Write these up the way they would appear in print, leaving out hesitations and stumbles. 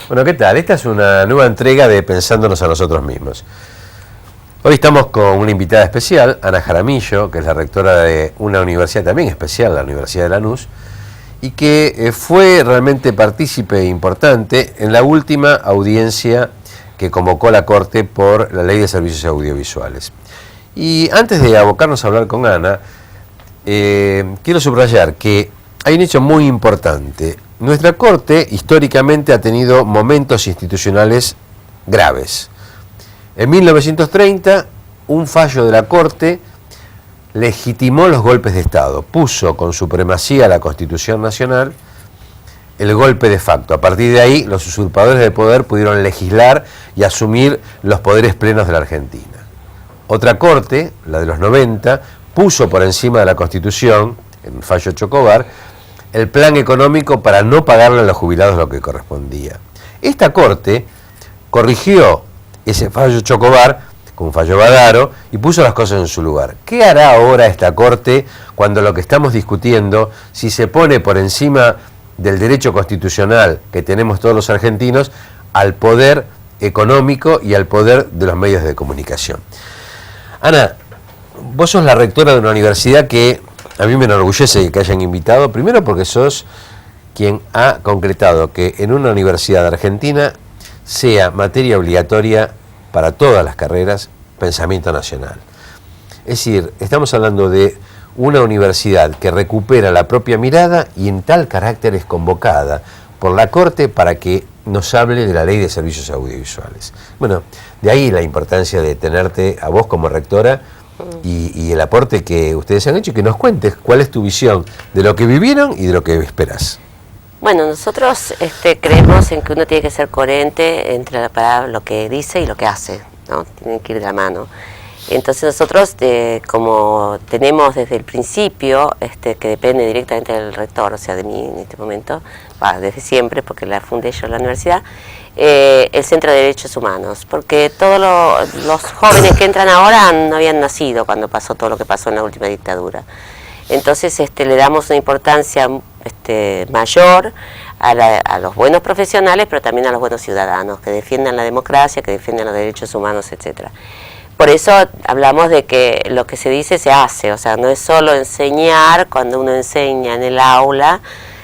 Bueno, ¿qué tal? Esta es una nueva entrega de Pensándonos a nosotros mismos. Hoy estamos con una invitada especial, Ana Jaramillo, que es la rectora de una universidad también especial, la Universidad de Lanús, y que fue realmente partícipe importante en la última audiencia que convocó la Corte por la Ley de Servicios Audiovisuales. Y antes de abocarnos a hablar con Ana, quiero subrayar que hay un hecho muy importante. Nuestra Corte históricamente ha tenido momentos institucionales graves. En 1930, un fallo de la Corte legitimó los golpes de Estado, puso con supremacía la Constitución Nacional el golpe de facto. A partir de ahí, los usurpadores del poder pudieron legislar y asumir los poderes plenos de la Argentina. Otra Corte, la de los 90, puso por encima de la Constitución, en el fallo Chocobar, el plan económico para no pagarle a los jubilados lo que correspondía. Esta Corte corrigió ese fallo Chocobar con un fallo Badaro y puso las cosas en su lugar. ¿Qué hará ahora esta Corte cuando lo que estamos discutiendo, si se pone por encima del derecho constitucional que tenemos todos los argentinos, al poder económico y al poder de los medios de comunicación? Ana, vos sos la rectora de una universidad que a mí me enorgullece que hayan invitado, primero porque sos quien ha concretado que en una universidad argentina sea materia obligatoria para todas las carreras pensamiento nacional. Es decir, estamos hablando de una universidad que recupera la propia mirada y en tal carácter es convocada por la Corte para que nos hable de la Ley de Servicios Audiovisuales. Bueno, de ahí la importancia de tenerte a vos como rectora y el aporte que ustedes han hecho y que nos cuentes cuál es tu visión de lo que vivieron y de lo que esperás. Bueno, nosotros creemos en que uno tiene que ser coherente entre la palabra, lo que dice y lo que hace, ¿no? Tienen que ir de la mano. Entonces nosotros, como tenemos desde el principio, que depende directamente del rector, o sea, de mí en este momento, desde siempre, porque la fundé yo en la universidad, el Centro de Derechos Humanos, porque todos los jóvenes que entran ahora no habían nacido cuando pasó todo lo que pasó en la última dictadura. Entonces le damos una importancia mayor a los buenos profesionales, pero también a los buenos ciudadanos, que defiendan la democracia, que defiendan los derechos humanos, etcétera. Por eso hablamos de que lo que se dice se hace, o sea, no es solo enseñar cuando uno enseña en el aula,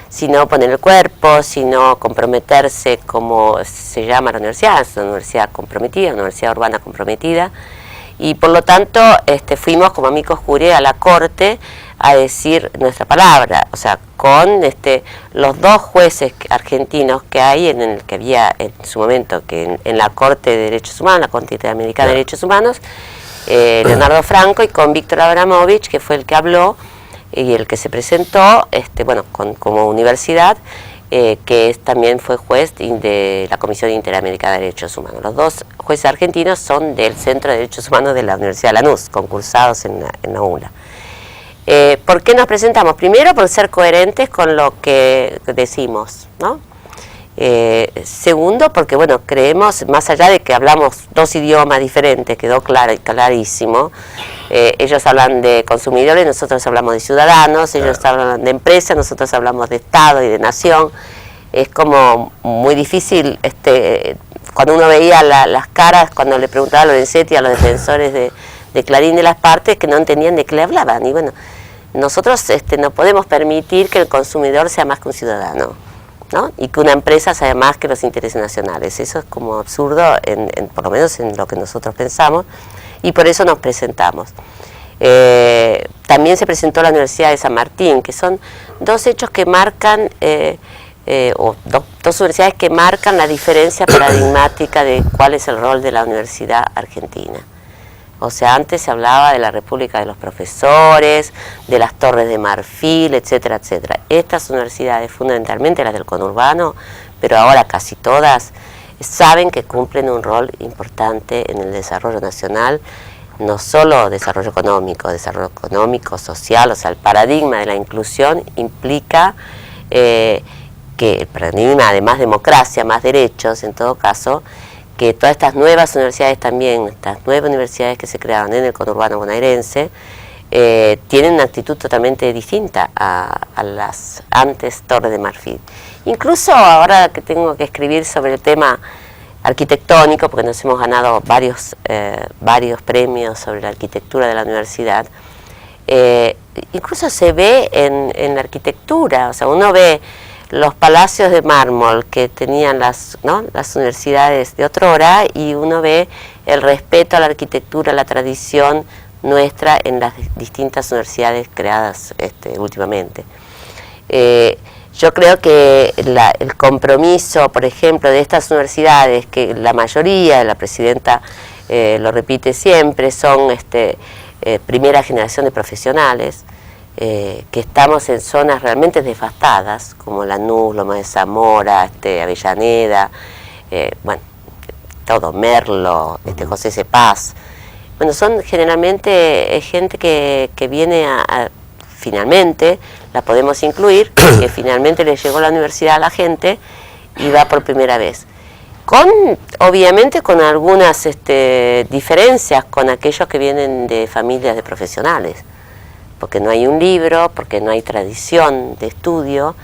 sino poner el cuerpo, sino comprometerse, como se llama la universidad, es una universidad comprometida, una universidad urbana comprometida, y por lo tanto fuimos como amicus curiae a la Corte a decir nuestra palabra, o sea, con los dos jueces argentinos que hay, en el que había en su momento, que en la Corte de Derechos Humanos, la Corte Interamericana de Derechos Humanos, Leonardo Franco, y con Víctor Abramovich, que fue el que habló y el que se presentó, como universidad, que también fue juez de la Comisión Interamericana de Derechos Humanos. Los dos jueces argentinos son del Centro de Derechos Humanos de la Universidad de Lanús, concursados en la ULA. ¿Por qué nos presentamos? Primero, por ser coherentes con lo que decimos, ¿no? Segundo, porque bueno, creemos, más allá de que hablamos dos idiomas diferentes, quedó claro y clarísimo. Ellos hablan de consumidores, nosotros hablamos de ciudadanos, ellos hablan de empresas, nosotros hablamos de Estado y de nación. Es como muy difícil, cuando uno veía las caras, cuando le preguntaba a Lorenzetti, a los defensores de Clarín de las Partes, que no entendían de qué le hablaban. Y bueno, nosotros no podemos permitir que el consumidor sea más que un ciudadano, ¿no? Y que una empresa sea más que los intereses nacionales. Eso es como absurdo, por lo menos en lo que nosotros pensamos, y por eso nos presentamos. También se presentó la Universidad de San Martín, que son dos hechos que marcan, dos universidades que marcan la diferencia paradigmática de cuál es el rol de la universidad argentina. O sea, antes se hablaba de la República de los Profesores, de las Torres de Marfil, etcétera, etcétera. Estas universidades, fundamentalmente las del conurbano, pero ahora casi todas, saben que cumplen un rol importante en el desarrollo nacional, no solo desarrollo económico, social, o sea, el paradigma de la inclusión implica que el paradigma de más democracia, más derechos, en todo caso, que todas estas nuevas universidades también, estas nuevas universidades que se crearon en el conurbano bonaerense, tienen una actitud totalmente distinta a las antes Torre de Marfil. Incluso ahora que tengo que escribir sobre el tema arquitectónico, porque nos hemos ganado varios premios sobre la arquitectura de la universidad, incluso se ve en la arquitectura, o sea, uno ve los palacios de mármol que tenían las universidades de otrora, y uno ve el respeto a la arquitectura, a la tradición nuestra en las distintas universidades creadas últimamente. Yo creo que el compromiso, por ejemplo, de estas universidades, que la mayoría, la presidenta lo repite siempre, son primera generación de profesionales, que estamos en zonas realmente devastadas, como Lanús, Loma de Zamora, Avellaneda, bueno, todo, Merlo, José C. Paz. Bueno, son generalmente gente que viene finalmente, la podemos incluir, que finalmente le llegó la universidad a la gente y va por primera vez. Obviamente con algunas diferencias con aquellos que vienen de familias de profesionales, porque no hay un libro, porque no hay tradición de estudio,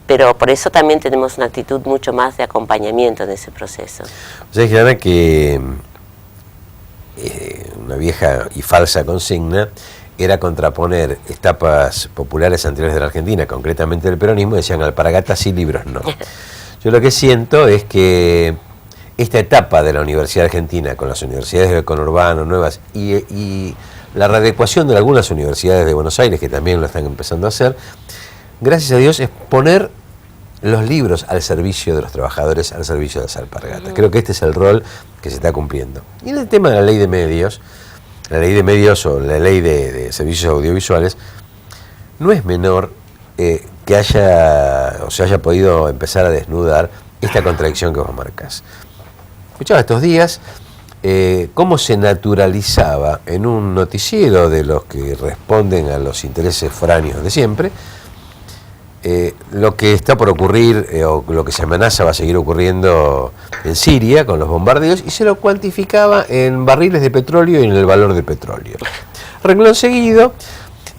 pero por eso también tenemos una actitud mucho más de acompañamiento en ese proceso. O sea, Giovanna, que una vieja y falsa consigna era contraponer etapas populares anteriores de la Argentina, concretamente del peronismo, decían alpargatas sí, libros no. Yo lo que siento es que esta etapa de la Universidad Argentina, con las universidades del conurbano nuevas y la readecuación de algunas universidades de Buenos Aires, que también lo están empezando a hacer, gracias a Dios, es poner los libros al servicio de los trabajadores, al servicio de las alpargatas. Creo que este es el rol que se está cumpliendo. Y en el tema de la ley de medios o la ley de servicios audiovisuales, no es menor que se haya podido empezar a desnudar esta contradicción que vos marcás. Escuchaba estos días cómo se naturalizaba en un noticiero de los que responden a los intereses foráneos de siempre, lo que está por ocurrir o lo que se amenaza va a seguir ocurriendo en Siria con los bombardeos, y se lo cuantificaba en barriles de petróleo y en el valor del petróleo. Renglón seguido,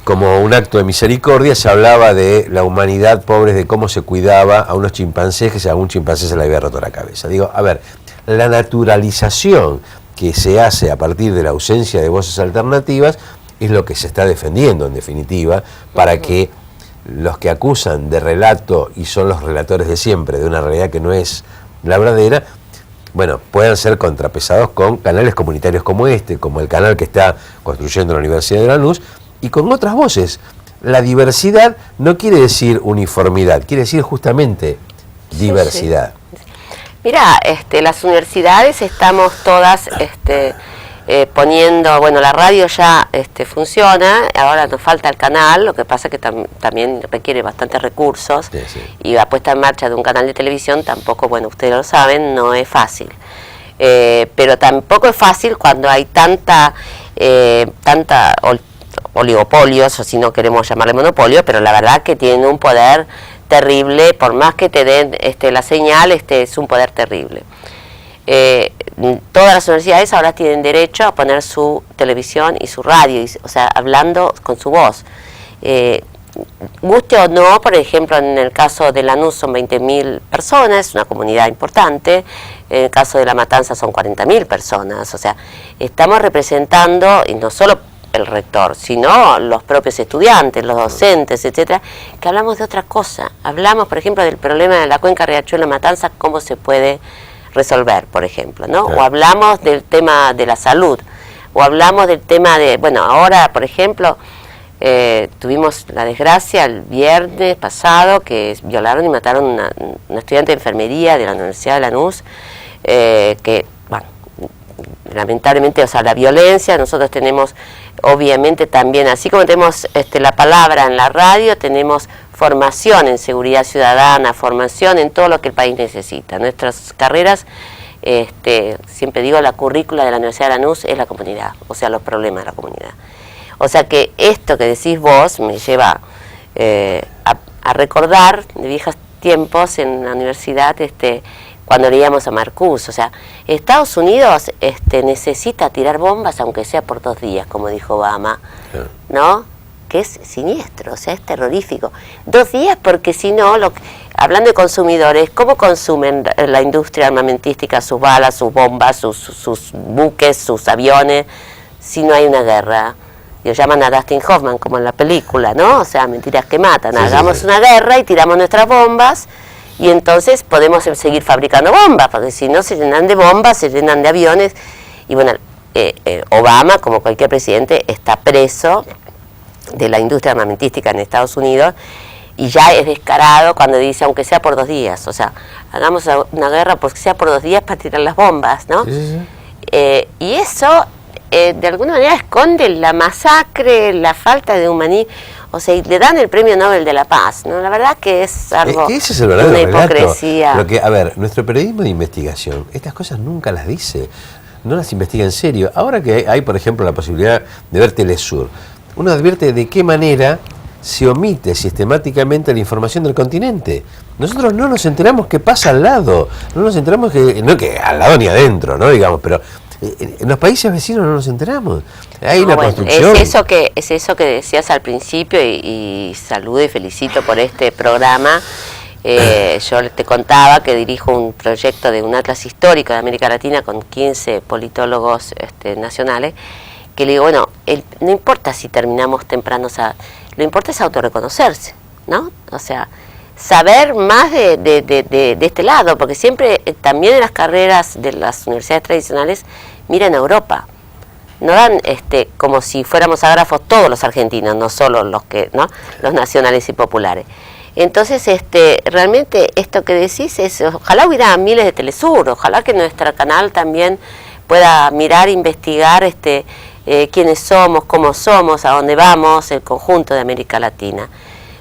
como un acto de misericordia, se hablaba de la humanidad pobre, de cómo se cuidaba a unos chimpancés, que a un chimpancé se le había roto la cabeza. Digo, a ver, la naturalización que se hace a partir de la ausencia de voces alternativas es lo que se está defendiendo, en definitiva, para que los que acusan de relato y son los relatores de siempre de una realidad que no es la verdadera, bueno, puedan ser contrapesados con canales comunitarios como como el canal que está construyendo la Universidad de Lanús, y con otras voces. La diversidad no quiere decir uniformidad, quiere decir justamente diversidad. Sí, sí. Mira, las universidades estamos todas poniendo, bueno, la radio ya funciona, ahora nos falta el canal, lo que pasa es que también requiere bastantes recursos, sí, sí. Y la puesta en marcha de un canal de televisión tampoco, bueno, ustedes lo saben, no es fácil. Pero tampoco es fácil cuando hay tanta oligopolios, o si no queremos llamarle monopolio, pero la verdad que tienen un poder terrible, por más que te den la señal, es un poder terrible. Todas las universidades ahora tienen derecho a poner su televisión y su radio, o sea, hablando con su voz. Guste o no, por ejemplo, en el caso de Lanús son 20.000 personas, es una comunidad importante. En el caso de La Matanza son 40.000 personas. O sea, estamos representando, y no solo el rector, sino los propios estudiantes, los docentes, etcétera, que hablamos de otra cosa. Hablamos, por ejemplo, del problema de la cuenca Riachuelo Matanza, cómo se puede resolver, por ejemplo, ¿no? O hablamos del tema de la salud, o hablamos del tema de, bueno, ahora, por ejemplo, tuvimos la desgracia el viernes pasado que violaron y mataron a una estudiante de enfermería de la Universidad de Lanús, que, bueno, lamentablemente, o sea, la violencia, nosotros tenemos, obviamente también, así como tenemos la palabra en la radio, tenemos formación en seguridad ciudadana, formación en todo lo que el país necesita. Nuestras carreras, siempre digo, la currícula de la Universidad de Lanús es la comunidad, o sea, los problemas de la comunidad. O sea que esto que decís vos me lleva a recordar de viejos tiempos en la universidad, cuando leíamos a Marcuse. O sea, Estados Unidos necesita tirar bombas aunque sea por 2 días, como dijo Obama, ¿no? Que es siniestro, o sea, es terrorífico. 2 días porque si no, hablando de consumidores, ¿cómo consumen la industria armamentística sus balas, sus bombas, sus buques, sus aviones, si no hay una guerra? Y lo llaman a Dustin Hoffman, como en la película, ¿no? O sea, mentiras que matan. Sí, hagamos una guerra y tiramos nuestras bombas y entonces podemos seguir fabricando bombas, porque si no se llenan de bombas, se llenan de aviones. Y bueno, Obama, como cualquier presidente, está preso de la industria armamentística en Estados Unidos y ya es descarado cuando dice, aunque sea por 2 días, o sea, hagamos una guerra porque sea por 2 días para tirar las bombas, ¿no? Sí. Y eso, de alguna manera, esconde la masacre, la falta de humanismo. O sea, y le dan el premio Nobel de la Paz, ¿no? La verdad que es algo, ese es el una hipocresía. Lo que, a ver, nuestro periodismo de investigación, estas cosas nunca las dice, no las investiga en serio. Ahora que hay, por ejemplo, la posibilidad de ver Telesur, uno advierte de qué manera se omite sistemáticamente la información del continente. Nosotros no nos enteramos qué pasa al lado, no nos enteramos no que al lado ni adentro, ¿no? Digamos, pero en los países vecinos no nos enteramos. Hay una construcción. Es eso que decías al principio y saludo y felicito por este programa. Yo te contaba que dirijo un proyecto de un atlas histórico de América Latina con 15 politólogos nacionales, que le digo, bueno, no importa si terminamos temprano, o sea, lo importante es autorreconocerse, ¿no? O sea, saber más de este lado, porque siempre también en las carreras de las universidades tradicionales miran a Europa. No dan como si fuéramos ágrafos todos los argentinos, no solo los nacionales y populares. Entonces, realmente esto que decís es, ojalá hubiera miles de Telesur, ojalá que nuestro canal también pueda mirar, investigar quiénes somos, cómo somos, a dónde vamos, el conjunto de América Latina.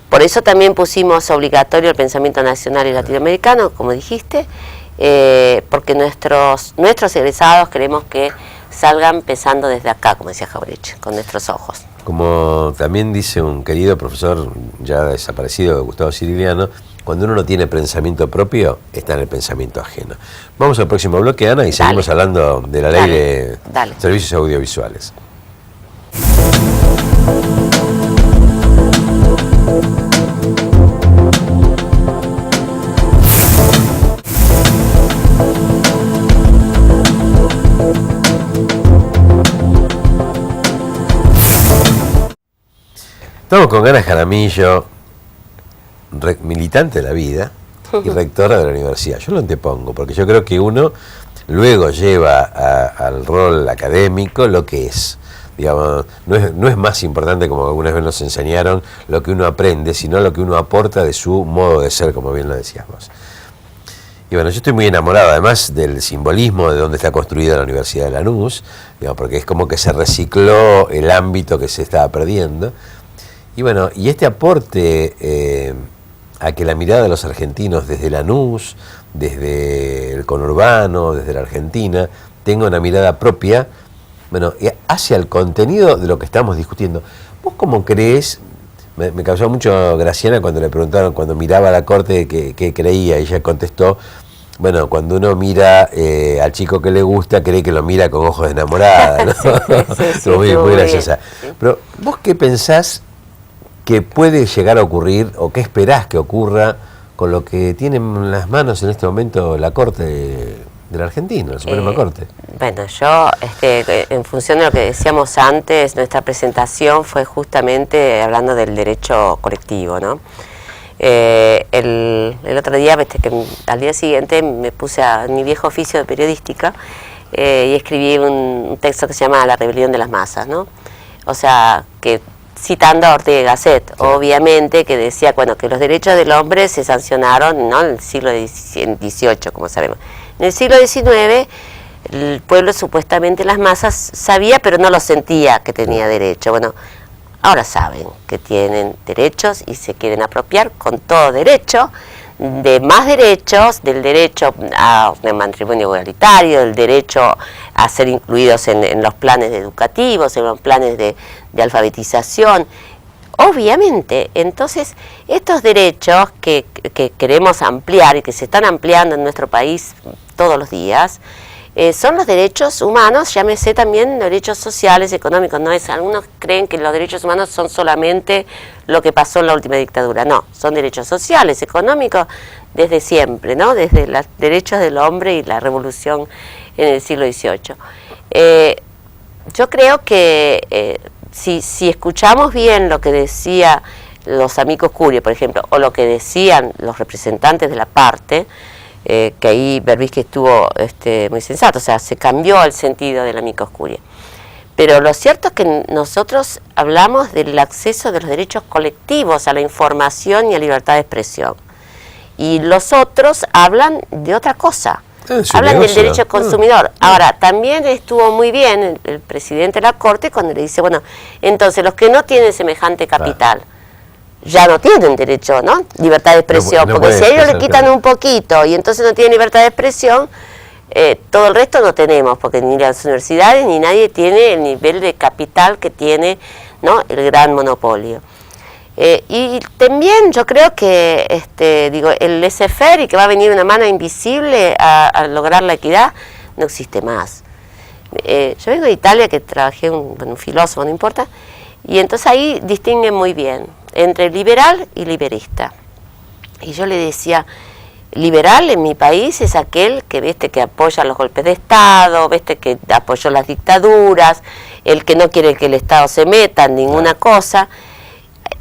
Por eso también pusimos obligatorio el pensamiento nacional y latinoamericano, como dijiste, porque nuestros egresados queremos que salgan pensando desde acá, como decía Jauretche, con nuestros ojos. Como también dice un querido profesor ya desaparecido, Gustavo Sirigliano, cuando uno no tiene pensamiento propio, está en el pensamiento ajeno. Vamos al próximo bloque, Ana, y seguimos hablando de la ley de servicios audiovisuales. Estamos con Ana Jaramillo, militante de la vida y rectora de la universidad. Yo lo antepongo, porque yo creo que uno luego lleva al rol académico lo que es. Digamos, no es más importante, como algunas veces nos enseñaron, lo que uno aprende, sino lo que uno aporta de su modo de ser, como bien lo decías vos. Y bueno, yo estoy muy enamorado además del simbolismo de donde está construida la Universidad de Lanús, digamos, porque es como que se recicló el ámbito que se estaba perdiendo. Y bueno, y este aporte a que la mirada de los argentinos desde Lanús, desde el conurbano, desde la Argentina, tenga una mirada propia, bueno, hacia el contenido de lo que estamos discutiendo. ¿Vos cómo crees? Me causó mucho Graciana cuando le preguntaron, cuando miraba a la corte, qué creía, y ella contestó, bueno, cuando uno mira al chico que le gusta, cree que lo mira con ojos de enamorada, ¿no? Sí, muy graciosa. Sí. Pero, ¿vos qué pensás que puede llegar a ocurrir, o qué esperás que ocurra con lo que tiene en las manos en este momento la Corte de la Argentina, la Suprema Corte? Bueno, yo, en función de lo que decíamos antes, nuestra presentación fue justamente hablando del derecho colectivo, ¿no? El otro día, que al día siguiente me puse a mi viejo oficio de periodística y escribí un texto que se llama La rebelión de las masas, ¿no? O sea, que citando a Ortega y Gasset, sí, obviamente, que decía, bueno, que los derechos del hombre se sancionaron, ¿no?, en el siglo XVIII, como sabemos. En el siglo XIX, el pueblo, supuestamente las masas, sabía, pero no lo sentía que tenía derecho. Bueno, ahora saben que tienen derechos y se quieren apropiar con todo derecho, de más derechos, del derecho a un matrimonio igualitario, del derecho a ser incluidos en los planes educativos, en los planes de alfabetización. Obviamente, entonces estos derechos que queremos ampliar y que se están ampliando en nuestro país todos los días, son los derechos humanos, llámese también derechos sociales, económicos. No es, algunos creen que los derechos humanos son solamente lo que pasó en la última dictadura. No, son derechos sociales, económicos, desde siempre, ¿no? Desde los derechos del hombre y la revolución en el siglo XVIII. Yo creo que si escuchamos bien lo que decía los amicus curiae, por ejemplo, o lo que decían los representantes de la parte, que ahí Berbisky estuvo muy sensato, o sea, se cambió el sentido del amicus curiae. Pero lo cierto es que nosotros hablamos del acceso de los derechos colectivos a la información y a libertad de expresión. Y los otros hablan de otra cosa. Hablan del derecho al consumidor. Ahora, también estuvo muy bien el presidente de la Corte cuando le dice, bueno, entonces los que no tienen semejante capital ya no tienen derecho, ¿no? Libertad de expresión, porque si a ellos le quitan un poquito y entonces no tienen libertad de expresión, todo el resto no tenemos, porque ni las universidades ni nadie tiene el nivel de capital que tiene, ¿no?, el gran monopolio. Y también yo creo que el laissez-faire y que va a venir una mano invisible a lograr la equidad no existe más. Yo vengo de Italia, que trabajé un filósofo, no importa, y entonces ahí distinguen muy bien entre liberal y liberista. Y yo le decía, liberal en mi país es aquel que apoya los golpes de Estado, que apoyó las dictaduras, el que no quiere que el Estado se meta en ninguna cosa.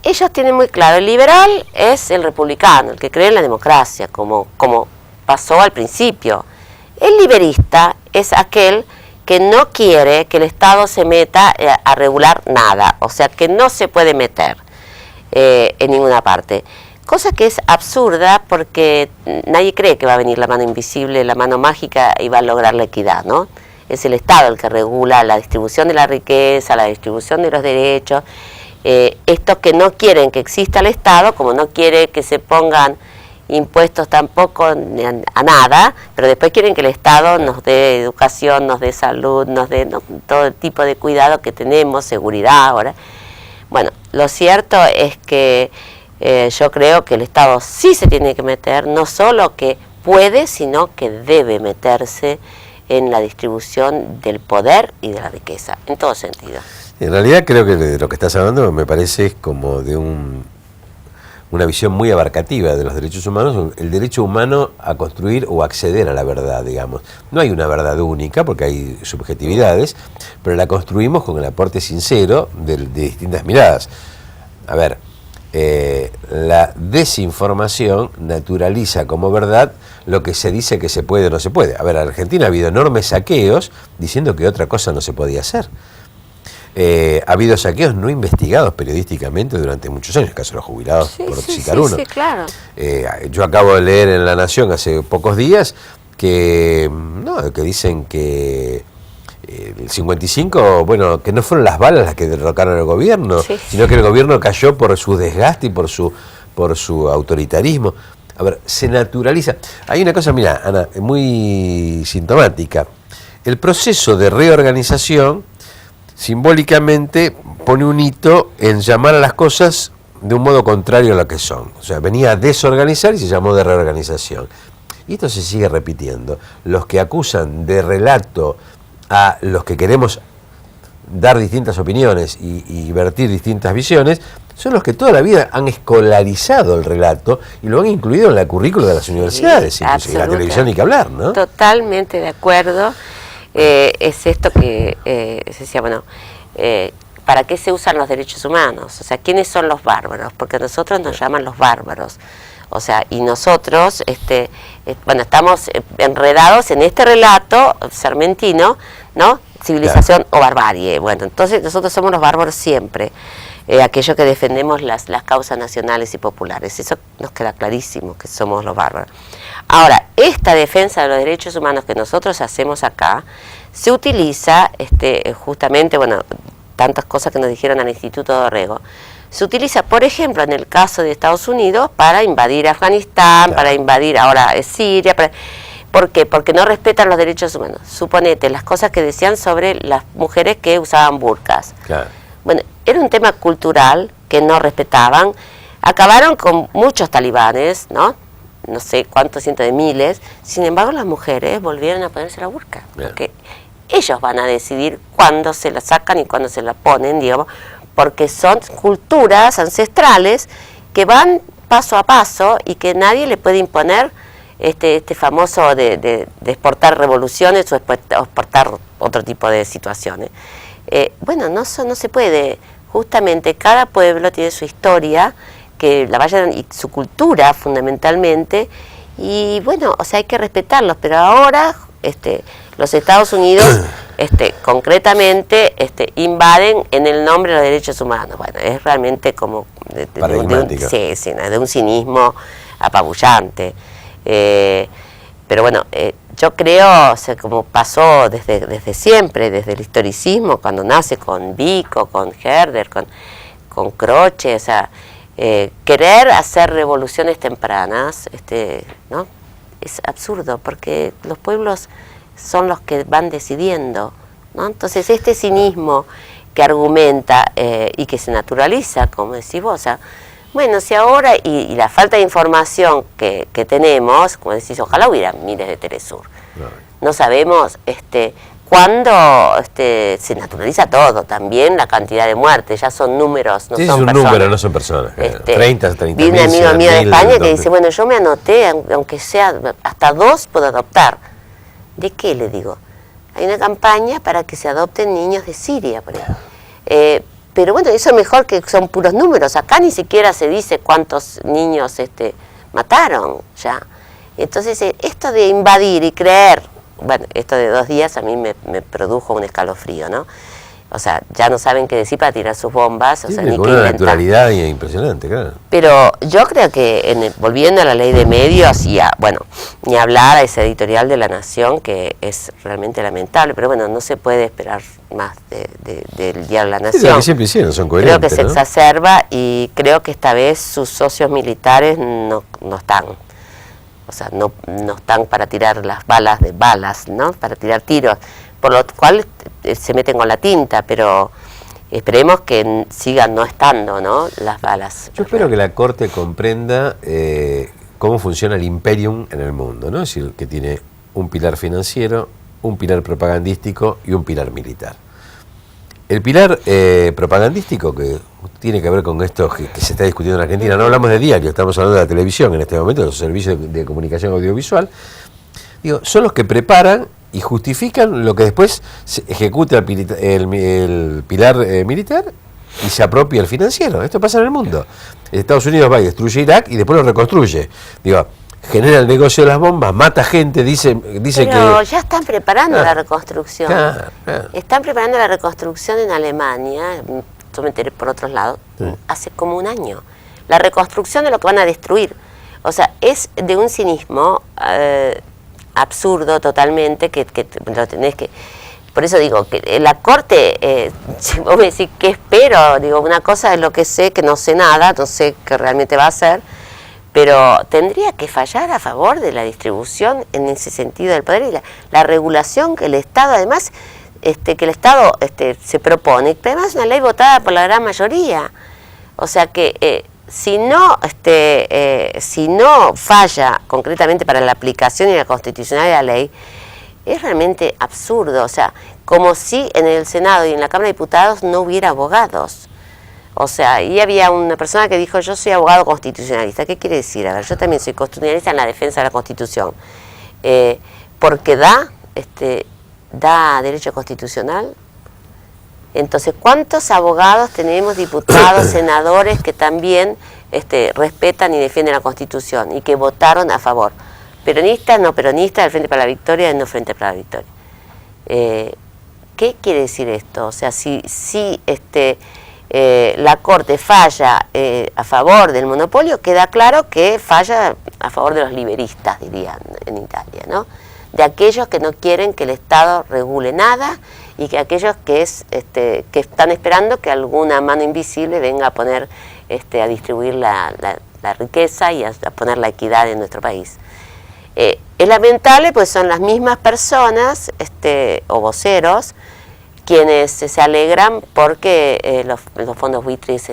Ellos tienen muy claro, el liberal es el republicano, el que cree en la democracia, como pasó al principio. El liberista es aquel que no quiere que el Estado se meta a regular nada, o sea, que no se puede meter en ninguna parte. Cosa que es absurda porque nadie cree que va a venir la mano invisible, la mano mágica y va a lograr la equidad, ¿no? Es el Estado el que regula la distribución de la riqueza, la distribución de los derechos. Estos que no quieren que exista el Estado, como no quiere que se pongan impuestos tampoco a nada, pero después quieren que el Estado nos dé educación, nos dé salud, nos dé todo el tipo de cuidado que tenemos, seguridad ahora. Bueno, lo cierto es que yo creo que el Estado sí se tiene que meter, no solo que puede, sino que debe meterse en la distribución del poder y de la riqueza, en todo sentido. En realidad creo que de lo que estás hablando me parece es como de una visión muy abarcativa de los derechos humanos, el derecho humano a construir o acceder a la verdad, digamos. No hay una verdad única porque hay subjetividades, pero la construimos con el aporte sincero de distintas miradas. A ver, la desinformación naturaliza como verdad lo que se dice que se puede o no se puede. A ver, en Argentina ha habido enormes saqueos diciendo que otra cosa no se podía hacer. Ha habido saqueos no investigados periodísticamente durante muchos años, el caso de los jubilados, por citar uno. Sí, claro. Yo acabo de leer en La Nación hace pocos días que dicen que el 55, bueno, que no fueron las balas las que derrocaron al gobierno, sino que el gobierno cayó por su desgaste y por su autoritarismo. A ver, se naturaliza. Hay una cosa, mira, Ana, muy sintomática. El proceso de reorganización simbólicamente pone un hito en llamar a las cosas de un modo contrario a lo que son. O sea, venía a desorganizar y se llamó de reorganización. Y esto se sigue repitiendo. Los que acusan de relato a los que queremos dar distintas opiniones y vertir distintas visiones, son los que toda la vida han escolarizado el relato y lo han incluido en la currícula de las universidades, inclusive la televisión ni que hablar, ¿no? Totalmente de acuerdo. Es esto que se decía, bueno, ¿para qué se usan los derechos humanos? O sea, ¿quiénes son los bárbaros? Porque a nosotros nos llaman los bárbaros. O sea, y nosotros, estamos enredados en este relato sarmentino, ¿no? Civilización o barbarie. Bueno, entonces nosotros somos los bárbaros siempre, aquellos que defendemos las causas nacionales y populares. Eso nos queda clarísimo, que somos los bárbaros. Ahora, esta defensa de los derechos humanos que nosotros hacemos acá, se utiliza justamente, tantas cosas que nos dijeron al Instituto Dorrego, se utiliza, por ejemplo, en el caso de Estados Unidos, para invadir Afganistán, para invadir ahora Siria. ¿Por qué? Porque no respetan los derechos humanos. Suponete las cosas que decían sobre las mujeres que usaban burkas. Bueno, era un tema cultural que no respetaban. Acabaron con muchos talibanes, ¿no? No sé cuántos cientos de miles. Sin embargo, las mujeres volvieron a ponerse la burka. Porque ellos van a decidir cuándo se la sacan y cuándo se la ponen, digamos, porque son culturas ancestrales que van paso a paso y que nadie le puede imponer este famoso de exportar revoluciones o exportar otro tipo de situaciones. Bueno, no se puede. Justamente cada pueblo tiene su historia, que la vayan, y su cultura fundamentalmente, y bueno, o sea, hay que respetarlos, pero ahora los Estados Unidos concretamente invaden en el nombre de los derechos humanos. Bueno, es realmente como de un cinismo apabullante. Pero bueno, yo creo, o sea, como pasó desde siempre, desde el historicismo, cuando nace con Vico, con Herder, con Croce, o sea, querer hacer revoluciones tempranas, ¿no? Es absurdo, porque los pueblos son los que van decidiendo, ¿no? Entonces este cinismo que argumenta y que se naturaliza, como decís vos, o sea, bueno, si ahora, y la falta de información que tenemos, como decís, ojalá hubiera miles de Telesur. No sabemos cuándo se naturaliza todo, también la cantidad de muertes, ya son números, no son personas. Sí, es un número, no son personas. 30 vi un amigo mío de España que dice, bueno, yo me anoté, aunque sea hasta 2 puedo adoptar. ¿De qué? Le digo. Hay una campaña para que se adopten niños de Siria, por ejemplo. Pero bueno, eso es mejor, que son puros números. Acá ni siquiera se dice cuántos niños mataron ya. Entonces, esto de invadir y creer, bueno, esto de 2 días a mí me produjo un escalofrío, ¿no? O sea, ya no saben qué decir para tirar sus bombas, o sea, ni qué inventar. Una naturalidad impresionante, claro. Pero yo creo que, volviendo a la ley de medios, y bueno, ni hablar a ese editorial de La Nación, que es realmente lamentable, pero bueno, no se puede esperar más del diario La Nación. Sí, lo que siempre hicieron, son coherentes, creo que se exacerba, y creo que esta vez sus socios militares no están. O sea, no están para tirar las balas, ¿no? Para tirar tiros, por lo cual se meten con la tinta, pero esperemos que sigan no estando, ¿no?, las balas. Yo espero que la Corte comprenda cómo funciona el imperium en el mundo, ¿no? Es decir, que tiene un pilar financiero, un pilar propagandístico y un pilar militar. El pilar propagandístico, que tiene que ver con esto que se está discutiendo en Argentina, no hablamos de diario, estamos hablando de la televisión en este momento, de los servicios de comunicación audiovisual, digo, son los que preparan y justifican lo que después se ejecuta el pilar militar y se apropia el financiero. Esto pasa en el mundo. Estados Unidos va y destruye Irak y después lo reconstruye. Digo, genera el negocio de las bombas, mata gente, dice pero que... ya están preparando la reconstrucción. Claro. Están preparando la reconstrucción en Alemania, yo me enteré por otros lados, hace como 1 año. La reconstrucción de lo que van a destruir. O sea, es de un cinismo absurdo totalmente, que lo tenés que... Por eso digo, que la Corte, si vos me decís qué espero, digo, una cosa es lo que sé, que no sé nada, no sé qué realmente va a hacer, pero tendría que fallar a favor de la distribución en ese sentido del poder y la regulación que el Estado, además, que el Estado se propone, pero además es una ley votada por la gran mayoría. O sea que si no falla concretamente para la aplicación y la constitucionalidad de la ley, es realmente absurdo. O sea, como si en el Senado y en la Cámara de Diputados no hubiera abogados. O sea, y había una persona que dijo, yo soy abogado constitucionalista. ¿Qué quiere decir? A ver, yo también soy constitucionalista en la defensa de la Constitución. Porque da derecho constitucional. Entonces, ¿cuántos abogados tenemos, diputados, senadores, que también respetan y defienden la Constitución y que votaron a favor? Peronistas, no peronistas, del Frente para la Victoria, no Frente para la Victoria. ¿Qué quiere decir esto? O sea, si la Corte falla a favor del monopolio, queda claro que falla a favor de los liberistas, dirían en Italia, ¿no? De aquellos que no quieren que el Estado regule nada y que aquellos que están esperando que alguna mano invisible venga a poner, a distribuir la riqueza y a poner la equidad en nuestro país. Es lamentable, pues son las mismas personas o voceros quienes se alegran porque los fondos buitres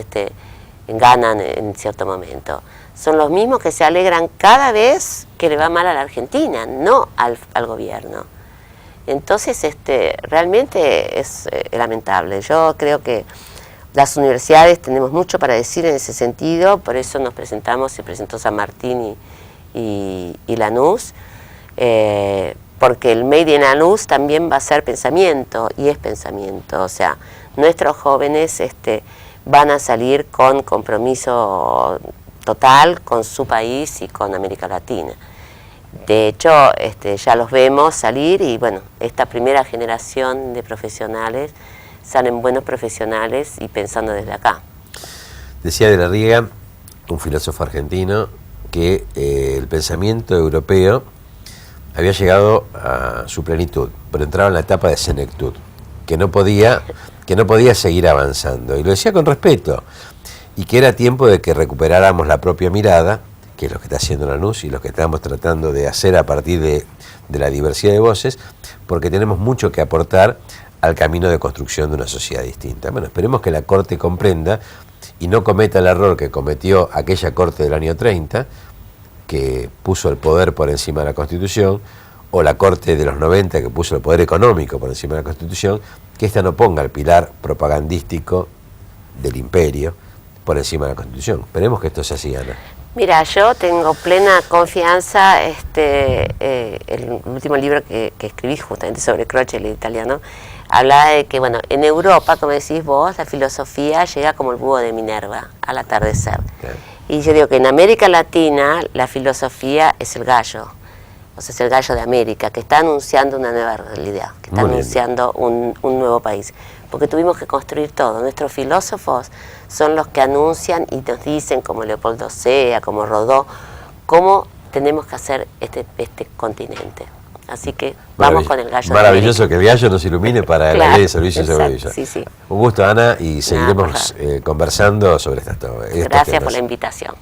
ganan en cierto momento. Son los mismos que se alegran cada vez que le va mal a la Argentina, no al gobierno. Entonces, realmente es lamentable. Yo creo que las universidades tenemos mucho para decir en ese sentido, por eso nos presentamos, se presentó San Martín y Lanús, porque el Made in Lanús también va a ser pensamiento, y es pensamiento. O sea, nuestros jóvenes van a salir con compromiso total con su país y con América Latina. De hecho, ya los vemos salir y bueno, esta primera generación de profesionales salen buenos profesionales y pensando desde acá. Decía de la Riega, un filósofo argentino, que el pensamiento europeo había llegado a su plenitud, pero entraba en la etapa de senectud, que no podía seguir avanzando. Y lo decía con respeto, y que era tiempo de que recuperáramos la propia mirada, que es lo que está haciendo Lanús y lo que estamos tratando de hacer a partir de la diversidad de voces, porque tenemos mucho que aportar al camino de construcción de una sociedad distinta. Bueno, esperemos que la Corte comprenda y no cometa el error que cometió aquella Corte del año 30, que puso el poder por encima de la Constitución, o la Corte de los 90, que puso el poder económico por encima de la Constitución, que ésta no ponga el pilar propagandístico del imperio por encima de la Constitución. Esperemos que esto sea así, Ana. Mira, yo tengo plena confianza, el último libro que escribí justamente sobre Croce, el italiano, hablaba de que, bueno, en Europa, como decís vos, la filosofía llega como el búho de Minerva, al atardecer. Claro. Y yo digo que en América Latina la filosofía es el gallo, o sea, es el gallo de América, que está anunciando una nueva realidad, que está anunciando un nuevo país. Porque tuvimos que construir todo. Nuestros filósofos son los que anuncian y nos dicen, como Leopoldo Sea, como Rodó, cómo tenemos que hacer este continente. Así que vamos con el gallo. Maravilloso que el gallo nos ilumine para la ley de servicios de Sevilla. Sí, sí. Un gusto, Ana, y seguiremos conversando sobre estas Gracias por la invitación.